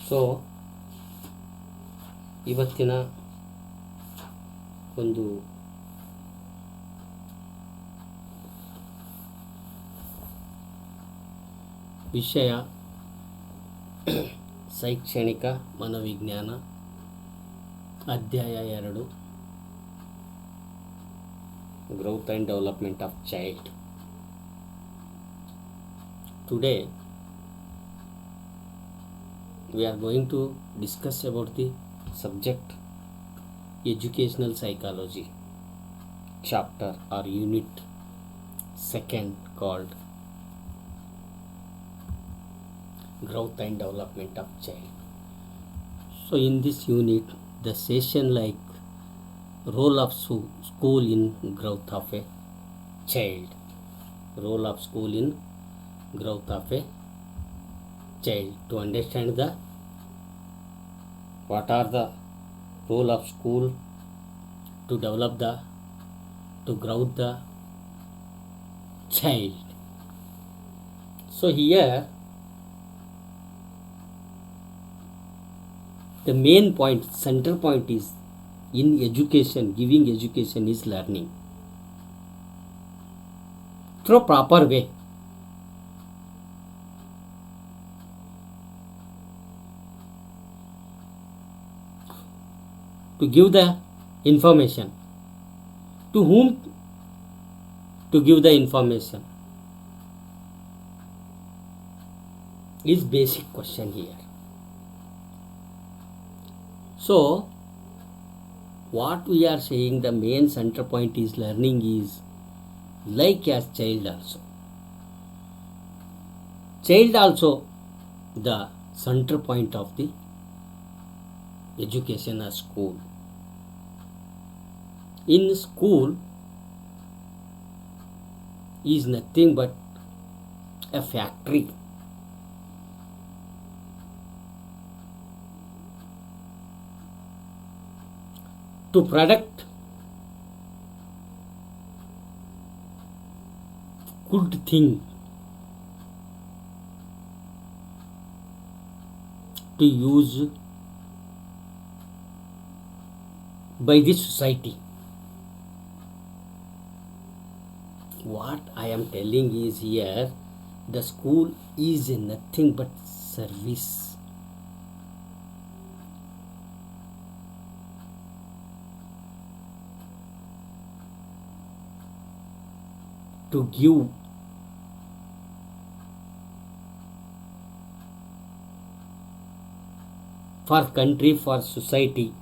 So ಇವತ್ತಿನ ಒಂದು ವಿಷಯ ಶೈಕ್ಷಣಿಕ ಮನೋವಿಜ್ಞಾನ ಅಧ್ಯಾಯ 2 growth and development of child. Today we are going to discuss about the subject educational psychology, chapter or unit 2 called growth and development of child. So in this unit the session like role of school in growth of a child, role of school in growth of a child. To understand the what are the role of school to develop the to grow the child. So here the main point, central point is in education, giving education is learning through proper way. To give the information, to whom to give the information is basic question here. So what we are saying, the main center point is learning is like as child also. Child also the center point of the education or school. In school is nothing but a factory. To product good thing, to use by the society. What I am telling is here, the school is nothing but service. To give for country, for society,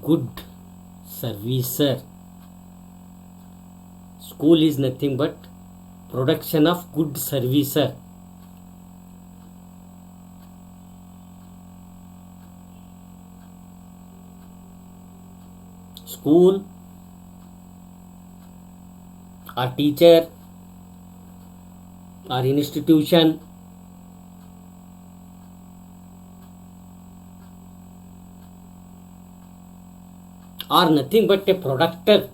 good servicer. School is nothing but production of good servicer. School or teacher or institution are nothing but a productor.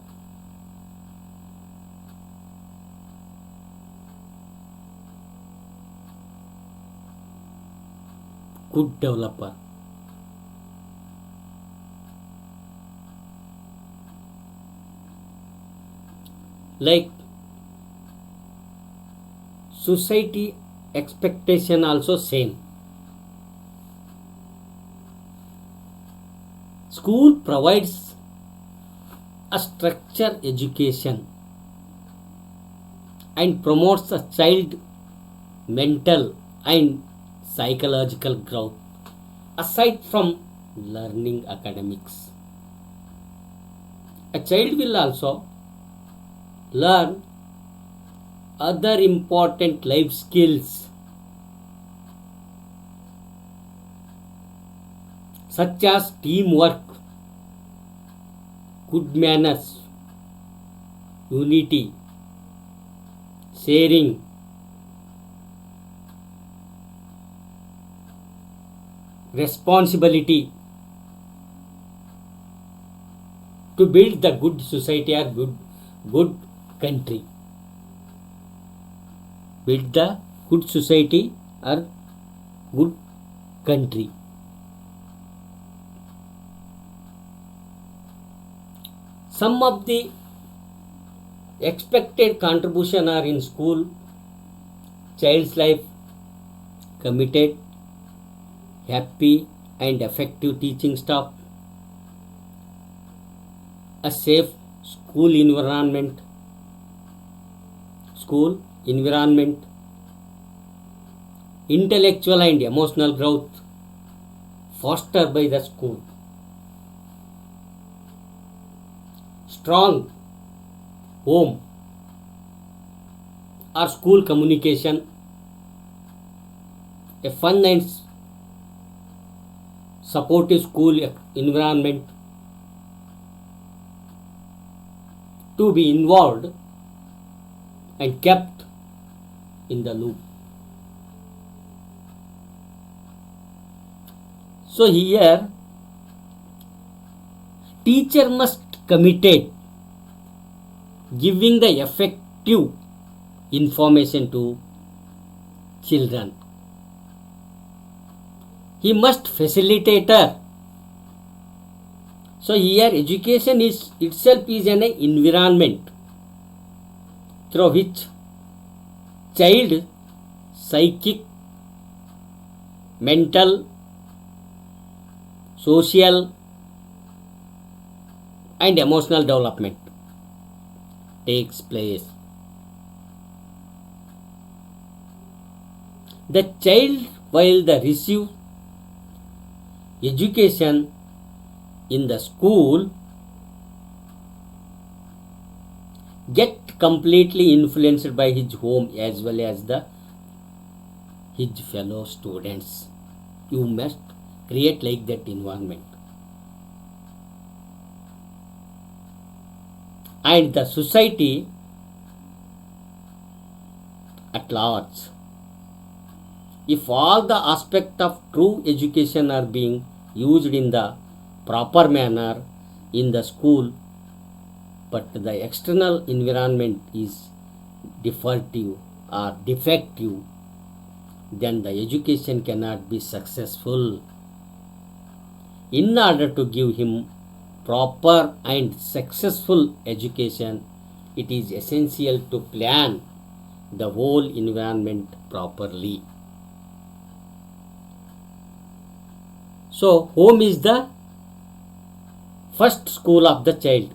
Good developer. Like society expectation also same. School provides a structured education and promotes a child mental and psychological growth aside from learning academics. A child will also learn other important life skills such as teamwork, good manners, unity, sharing, responsibility, to build the good society or good country. Build the good society or good country. Some of the expected contribution are in school, child's life, committed, happy and effective teaching staff, a safe school environment, intellectual and emotional growth fostered by the school, strong home or school communication, a fun and supportive school environment, to be involved and kept in the loop. So here teacher must committed giving the effective information to children. He must facilitator. So here education is itself is an environment through which child psychic, mental, social and emotional development takes place. The child, while they receive education in the school, get completely influenced by his home as well as his fellow students. You must create like that environment. And the society at large. If all the aspects of true education are being used in the proper manner in the school, but the external environment is defective, then the education cannot be successful. In order to give him proper and successful education, it is essential to plan the whole environment properly. So home is the first school of the child,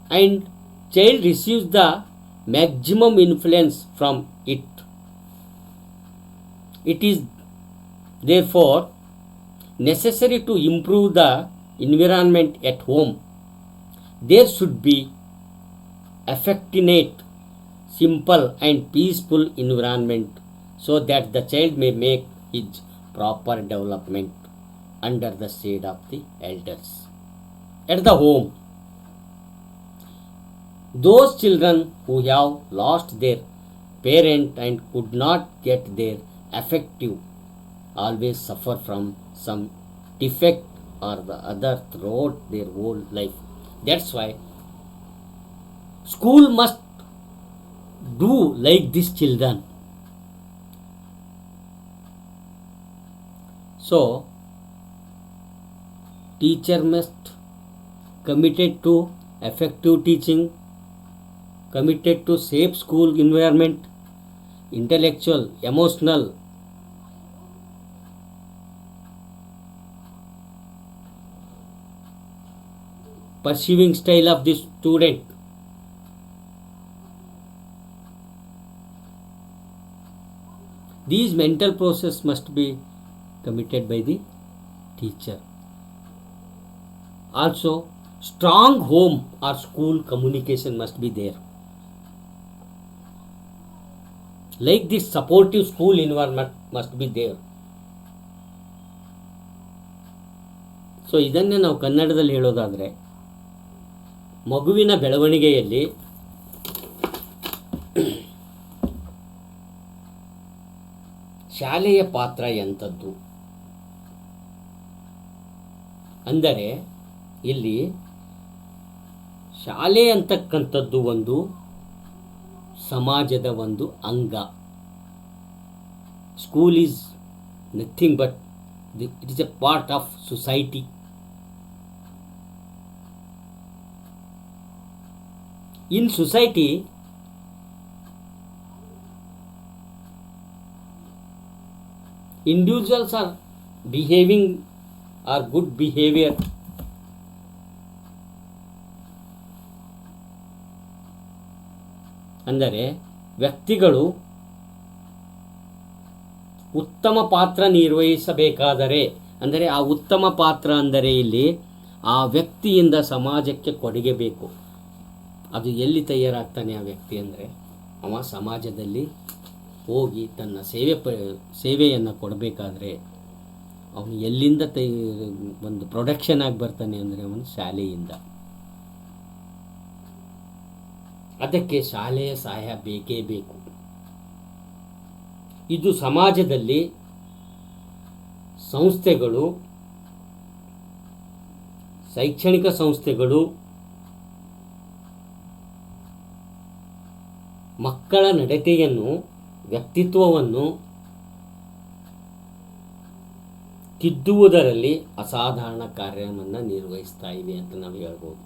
and child receives the maximum influence from it. It is therefore necessary to improve the environment at home. There should be affectionate, simple and peaceful environment so that the child may make his proper development under the shade of the elders. At the home, those children who have lost their parent and could not get their affective always suffer from some defect or the other throughout their whole life. That's why school must do like these children. So teacher must committed to effective teaching, committed to safe school environment, intellectual, emotional, perceiving style of the student. These mental process must be committed by the teacher. Also, strong home or school communication must be there. Like this supportive school environment must be there. So ಇದನ್ನೇ ನಾವು ಕನ್ನಡದಲ್ಲಿ ಹೇಳೋದಾದರೆ, ಮಗುವಿನ ಬೆಳವಣಿಗೆಯಲ್ಲಿ ಶಾಲೆಯ ಪಾತ್ರ ಎಂಥದ್ದು ಅಂದರೆ, ಇಲ್ಲಿ ಶಾಲೆ ಅಂತಕ್ಕಂಥದ್ದು ಒಂದು ಸಮಾಜದ ಒಂದು ಅಂಗ. School is nothing but it is a part of society. In society, individuals are behaving or good behavior ಅಂದರೆ ವ್ಯಕ್ತಿಗಳು ಉತ್ತಮ ಪಾತ್ರ ನಿರ್ವಹಿಸಬೇಕಾದರೆ, ಅಂದರೆ ಆ ಉತ್ತಮ ಪಾತ್ರ ಅಂದರೆ ಇಲ್ಲಿ ಆ ವ್ಯಕ್ತಿಯಿಂದ ಸಮಾಜಕ್ಕೆ ಕೊಡುಗೆ ಬೇಕು. ಅದು ಎಲ್ಲಿ ತಯಾರಾಗ್ತಾನೆ ಆ ವ್ಯಕ್ತಿ ಅಂದರೆ, ಅವ ಸಮಾಜದಲ್ಲಿ ಹೋಗಿ ತನ್ನ ಸೇವೆಯನ್ನು ಕೊಡಬೇಕಾದ್ರೆ ಅವನು ಎಲ್ಲಿಂದ ಒಂದು ಪ್ರೊಡಕ್ಷನ್ ಆಗಿ ಬರ್ತಾನೆ ಅಂದರೆ ಅವನು ಶಾಲೆಯಿಂದ. ಅದಕ್ಕೆ ಶಾಲೆಯ ಸಹಾಯ ಬೇಕೇ ಬೇಕು. ಇದು ಸಮಾಜದಲ್ಲಿ ಸಂಸ್ಥೆಗಳು, ಶೈಕ್ಷಣಿಕ ಸಂಸ್ಥೆಗಳು ಮಕ್ಕಳ ನಡತೆಯನ್ನು, ವ್ಯಕ್ತಿತ್ವವನ್ನು ತಿದ್ದುವುದರಲ್ಲಿ ಅಸಾಧಾರಣ ಕಾರ್ಯವನ್ನು ನಿರ್ವಹಿಸ್ತಾ ಇವೆ ಅಂತ ನಾವು ಹೇಳ್ಬೋದು.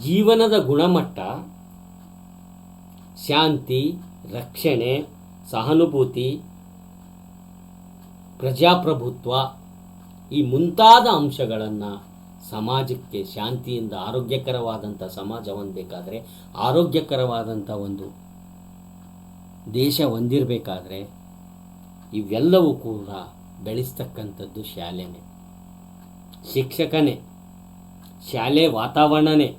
ಜೀವನದ ಗುಣಮಟ್ಟ, ಶಾಂತಿ, ರಕ್ಷಣೆ, ಸಹಾನುಭೂತಿ, ಪ್ರಜಾಪ್ರಭುತ್ವ ಈ ಮುಂತಾದ ಅಂಶಗಳನ್ನು ಸಮಾಜಕ್ಕೆ ಶಾಂತಿಯಿಂದ ಆರೋಗ್ಯಕರವಾದಂಥ ಸಮಾಜ ಹೊಂದಬೇಕಾದ್ರೆ, ಆರೋಗ್ಯಕರವಾದಂಥ ಒಂದು ದೇಶ ಹೊಂದಿರಬೇಕಾದ್ರೆ ಇವೆಲ್ಲವೂ ಕೂಡ ಬೆಳೆಸ್ತಕ್ಕಂಥದ್ದು ಶಾಲೆನೇ, ಶಿಕ್ಷಕನೇ, ಶಾಲೆ ವಾತಾವರಣನೇ.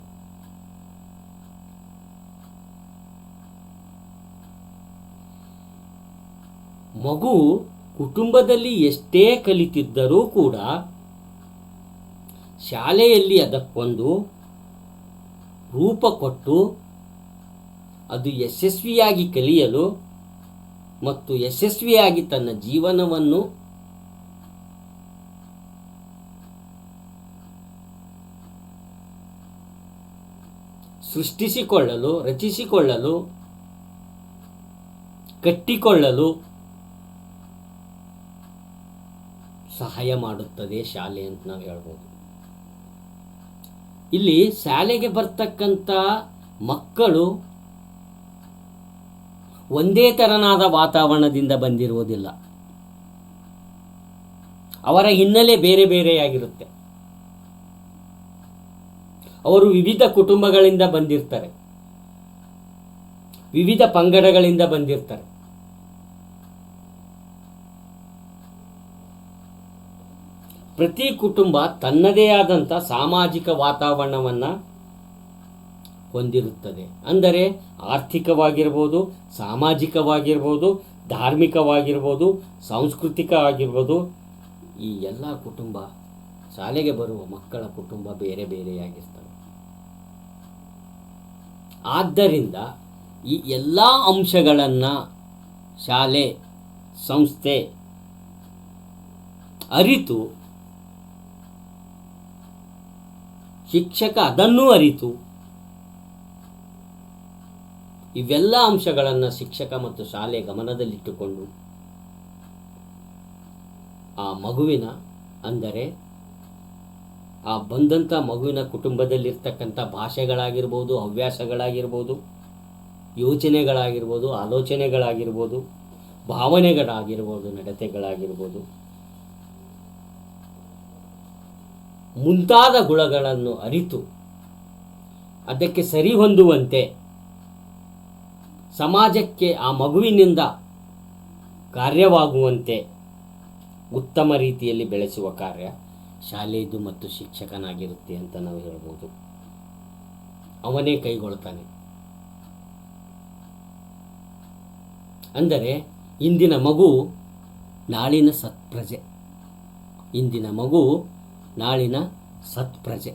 ಮಗು ಕುಟುಂಬದಲ್ಲಿ ಎಷ್ಟೇ ಕಲಿತಿದ್ದರೂ ಕೂಡ ಶಾಲೆಯಲ್ಲಿ ಅದಕ್ಕೊಂದು ರೂಪ ಕೊಟ್ಟು ಅದು ಯಶಸ್ವಿಯಾಗಿ ಕಲಿಯಲು ಮತ್ತು ಯಶಸ್ವಿಯಾಗಿ ತನ್ನ ಜೀವನವನ್ನು ಸೃಷ್ಟಿಸಿಕೊಳ್ಳಲು, ರಚಿಸಿಕೊಳ್ಳಲು, ಕಟ್ಟಿಕೊಳ್ಳಲು ಸಹಾಯ ಮಾಡುತ್ತದೆ ಶಾಲೆ ಅಂತ ನಾವು ಹೇಳ್ಬೋದು. ಇಲ್ಲಿ ಶಾಲೆಗೆ ಬರ್ತಕ್ಕಂಥ ಮಕ್ಕಳು ಒಂದೇ ತೆರನಾದ ವಾತಾವರಣದಿಂದ ಬಂದಿರುವುದಿಲ್ಲ. ಅವರ ಹಿನ್ನೆಲೆ ಬೇರೆ ಬೇರೆಯಾಗಿರುತ್ತೆ. ಅವರು ವಿವಿಧ ಕುಟುಂಬಗಳಿಂದ ಬಂದಿರ್ತಾರೆ, ವಿವಿಧ ಪಂಗಡಗಳಿಂದ ಬಂದಿರ್ತಾರೆ. ಪ್ರತಿ ಕುಟುಂಬ ತನ್ನದೇ ಆದಂಥ ಸಾಮಾಜಿಕ ವಾತಾವರಣವನ್ನು ಹೊಂದಿರುತ್ತದೆ. ಅಂದರೆ ಆರ್ಥಿಕವಾಗಿರ್ಬೋದು, ಸಾಮಾಜಿಕವಾಗಿರ್ಬೋದು, ಧಾರ್ಮಿಕವಾಗಿರ್ಬೋದು, ಸಾಂಸ್ಕೃತಿಕ ಆಗಿರ್ಬೋದು. ಈ ಎಲ್ಲ ಕುಟುಂಬ, ಶಾಲೆಗೆ ಬರುವ ಮಕ್ಕಳ ಕುಟುಂಬ ಬೇರೆ ಬೇರೆಯಾಗಿರ್ತವೆ. ಆದ್ದರಿಂದ ಈ ಎಲ್ಲ ಅಂಶಗಳನ್ನು ಶಾಲೆ, ಸಂಸ್ಥೆ ಅರಿತು, ಶಿಕ್ಷಕ ಅದನ್ನೂ ಅರಿತು, ಇವೆಲ್ಲ ಅಂಶಗಳನ್ನು ಶಿಕ್ಷಕ ಮತ್ತು ಶಾಲೆ ಗಮನದಲ್ಲಿಟ್ಟುಕೊಂಡು ಆ ಮಗುವಿನ, ಅಂದರೆ ಆ ಬಂದಂಥ ಮಗುವಿನ ಕುಟುಂಬದಲ್ಲಿರ್ತಕ್ಕಂಥ ಭಾಷೆಗಳಾಗಿರ್ಬೋದು, ಹವ್ಯಾಸಗಳಾಗಿರ್ಬೋದು, ಯೋಚನೆಗಳಾಗಿರ್ಬೋದು, ಆಲೋಚನೆಗಳಾಗಿರ್ಬೋದು, ಭಾವನೆಗಳಾಗಿರ್ಬೋದು, ನಡತೆಗಳಾಗಿರ್ಬೋದು, ಮುಂತಾದ ಗುಣಗಳನ್ನು ಅರಿತು ಅದಕ್ಕೆ ಸರಿ ಹೊಂದುವಂತೆ ಸಮಾಜಕ್ಕೆ ಆ ಮಗುವಿನಿಂದ ಕಾರ್ಯವಾಗುವಂತೆ ಉತ್ತಮ ರೀತಿಯಲ್ಲಿ ಬೆಳೆಸುವ ಕಾರ್ಯ ಶಾಲೆಯದು ಮತ್ತು ಶಿಕ್ಷಕನಾಗಿರುತ್ತೆ ಅಂತ ನಾವು ಹೇಳ್ಬೋದು. ಅವನೇ ಕೈಗೊಳ್ತಾನೆ. ಅಂದರೆ ಇಂದಿನ ಮಗು ನಾಳಿನ ಸತ್ಪ್ರಜೆ, ಇಂದಿನ ಮಗು ನಾಳಿನ ಸತ್ಪ್ರಜೆ.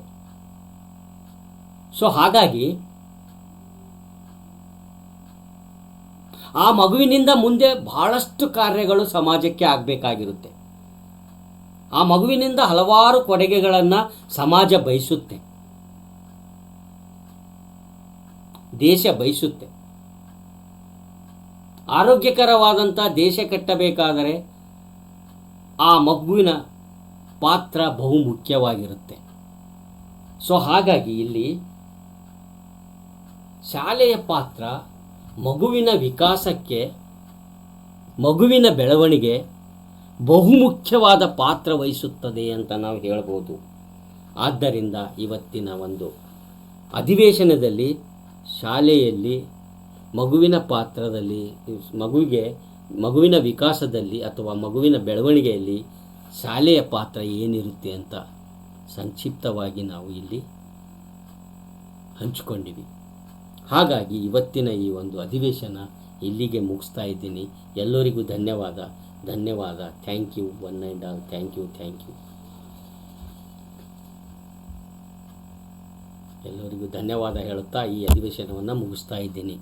ಸೊ ಹಾಗಾಗಿ ಆ ಮಗುವಿನಿಂದ ಮುಂದೆ ಬಹಳಷ್ಟು ಕಾರ್ಯಗಳು ಸಮಾಜಕ್ಕೆ ಆಗಬೇಕಾಗಿರುತ್ತೆ. ಆ ಮಗುವಿನಿಂದ ಹಲವಾರು ಕೊಡುಗೆಗಳನ್ನು ಸಮಾಜ ಬಯಸುತ್ತೆ, ದೇಶ ಬಯಸುತ್ತೆ. ಆರೋಗ್ಯಕರವಾದಂಥ ದೇಶ ಕಟ್ಟಬೇಕಾದರೆ ಆ ಮಗುವಿನ ಪಾತ್ರ ಬಹುಮುಖ್ಯವಾಗಿರುತ್ತೆ. ಸೊ ಹಾಗಾಗಿ ಇಲ್ಲಿ ಶಾಲೆಯ ಪಾತ್ರ ಮಗುವಿನ ವಿಕಾಸಕ್ಕೆ, ಮಗುವಿನ ಬೆಳವಣಿಗೆ ಬಹುಮುಖ್ಯವಾದ ಪಾತ್ರ ವಹಿಸುತ್ತದೆ ಅಂತ ನಾವು ಹೇಳ್ಬೋದು. ಆದ್ದರಿಂದ ಇವತ್ತಿನ ಒಂದು ಅಧಿವೇಶನದಲ್ಲಿ ಶಾಲೆಯಲ್ಲಿ ಮಗುವಿನ ಪಾತ್ರದಲ್ಲಿ, ಮಗುವಿನ ವಿಕಾಸದಲ್ಲಿ ಅಥವಾ ಮಗುವಿನ ಬೆಳವಣಿಗೆಯಲ್ಲಿ ಶಾಲೆಯ ಪಾತ್ರ ಏನಿರುತ್ತೆ ಅಂತ ಸಂಕ್ಷಿಪ್ತವಾಗಿ ನಾವು ಇಲ್ಲಿ ಹಂಚಿಕೊಂಡಿವಿ. ಹಾಗಾಗಿ ಇವತ್ತಿನ ಈ ಒಂದು ಅಧಿವೇಶನ ಇಲ್ಲಿಗೆ ಮುಗಿಸ್ತಾ ಇದ್ದೀನಿ. ಎಲ್ಲರಿಗೂ ಧನ್ಯವಾದ. Thank you one and all. Thank you. ಎಲ್ಲರಿಗೂ ಧನ್ಯವಾದ ಹೇಳುತ್ತಾ ಈ ಅಧಿವೇಶನವನ್ನು ಮುಗಿಸ್ತಾ ಇದ್ದೀನಿ.